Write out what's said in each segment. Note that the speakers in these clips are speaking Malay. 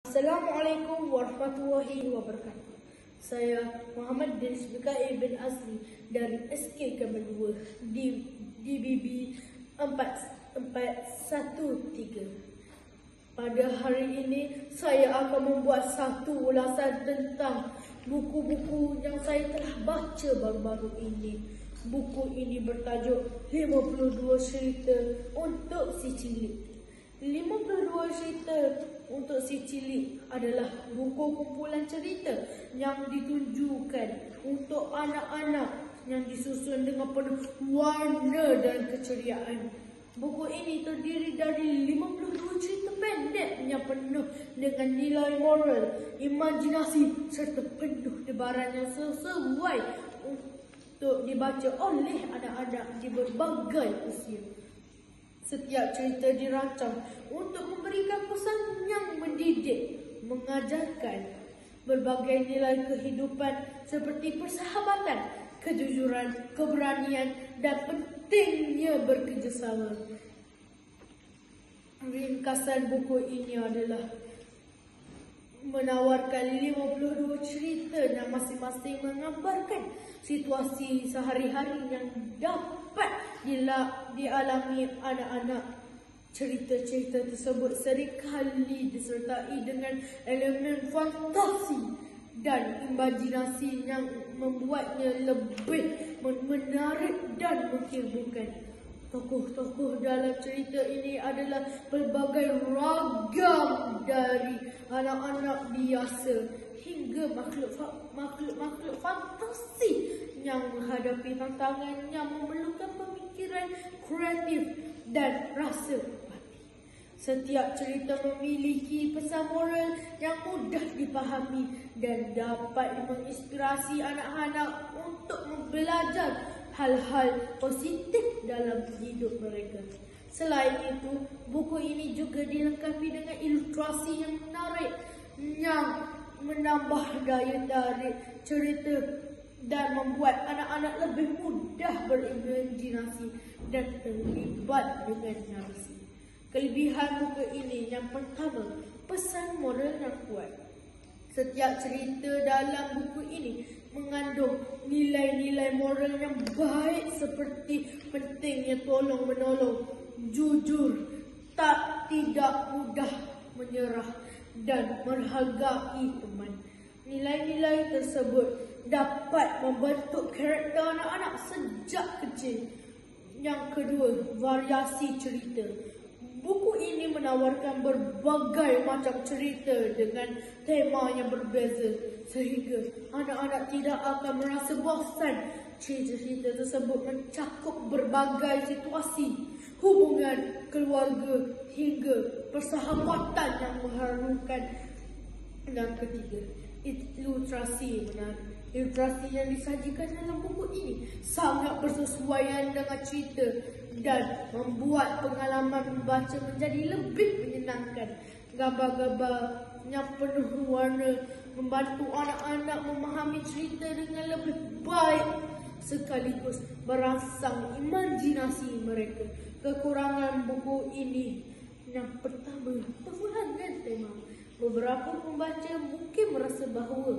Assalamualaikum warahmatullahi wabarakatuh. Saya Muhammad Denis Bikair bin Azli dari SK Kamal 2 di DBB 4413. Pada hari ini saya akan membuat satu ulasan tentang buku-buku yang saya telah baca baru-baru ini. Buku ini bertajuk 52 cerita untuk si cilik. 52 cerita untuk si cilik adalah buku kumpulan cerita yang ditujukan untuk anak-anak yang disusun dengan penuh warna dan keceriaan. Buku ini terdiri dari 52 cerita pendek yang penuh dengan nilai moral, imajinasi serta penuh debaran yang sesuai untuk dibaca oleh anak-anak di berbagai usia. Setiap cerita dirancang untuk memberikan pesan yang mendidik, mengajarkan berbagai nilai kehidupan seperti persahabatan, kejujuran, keberanian dan pentingnya bekerjasama. Ringkasan buku ini adalah menawarkan 52 cerita yang masing-masing menggambarkan situasi sehari-hari yang dapat dialami anak-anak. Cerita-cerita tersebut seringkali disertai dengan elemen fantasi dan imajinasi yang membuatnya lebih menarik dan menghiburkan. Tokoh-tokoh dalam cerita ini adalah pelbagai ragam, dari anak-anak biasa hingga makhluk fantasi yang menghadapi tantangan yang memerlukan pemikiran kreatif dan rasa empati. Setiap cerita memiliki pesan moral yang mudah dipahami dan dapat menginspirasi anak-anak untuk belajar hal-hal positif dalam hidup mereka. Selain itu, buku ini juga dilengkapi dengan ilustrasi yang menarik yang menambah daya tarik cerita dan membuat anak-anak lebih mudah berimajinasi dan terlibat dengan narasi. Kelebihan buku ini yang pertama, pesan moral yang kuat. Setiap cerita dalam buku ini mengandung nilai-nilai moral yang baik seperti pentingnya tolong-menolong, jujur, tidak mudah menyerah dan menghargai teman. Nilai-nilai tersebut dapat membentuk karakter anak-anak sejak kecil. Yang kedua, variasi cerita. Buku ini menawarkan berbagai macam cerita dengan tema yang berbeza sehingga anak-anak tidak akan merasa bosan. Cerita-cerita tersebut mencakup berbagai situasi, hubungan keluarga hingga persahabatan yang mengharukan. Yang ketiga, ilustrasi menarik. Ilustrasi yang disajikan dalam buku ini sangat bersesuaian dengan cerita dan membuat pengalaman membaca menjadi lebih menyenangkan. Gambar-gambar yang penuh warna membantu anak-anak memahami cerita dengan lebih baik sekaligus merangsang imajinasi mereka. Kekurangan buku ini yang pertama, pengulangan tema. Beberapa pembaca mungkin merasa bahawa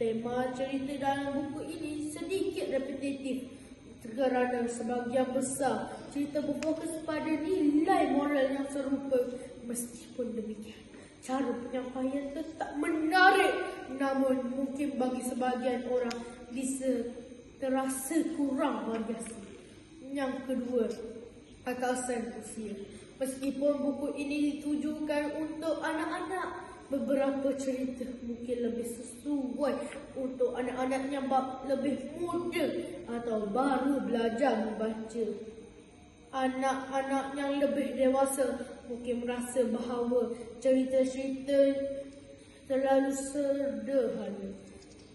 tema cerita dalam buku ini sedikit repetitif kerana sebahagian besar cerita berfokus pada nilai moral yang serupa. Meskipun demikian, cara penyampaian tetap menarik, namun mungkin bagi sebahagian orang bisa terasa kurang variasi. Yang kedua, batasan usia. Meskipun buku ini ditujukan untuk anak-anak, beberapa cerita mungkin lebih sesuai untuk anak-anak yang lebih muda atau baru belajar membaca. Anak-anak yang lebih dewasa mungkin merasa bahawa cerita-cerita terlalu sederhana.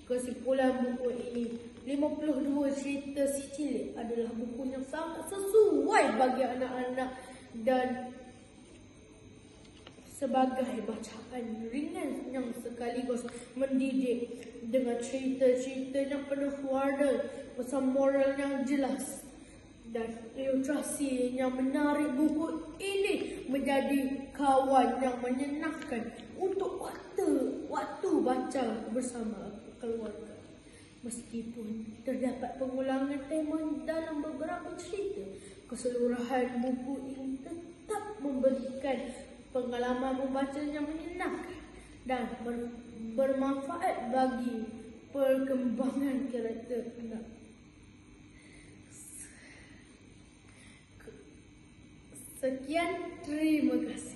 Kesimpulan buku ini, 52 cerita si cilik adalah buku yang sangat sesuai bagi anak-anak dan sebagai bacaan ringan yang sekaligus mendidik dengan cerita-cerita yang penuh warna, pesan moral yang jelas dan ilustrasi yang menarik. Buku ini menjadi kawan yang menyenangkan untuk waktu baca bersama keluarga. Meskipun terdapat pengulangan tema dalam beberapa cerita, keseluruhan buku ini tetap memberikan pengalaman membaca yang menyenangkan dan bermanfaat bagi perkembangan karakter anak. Sekian, terima kasih.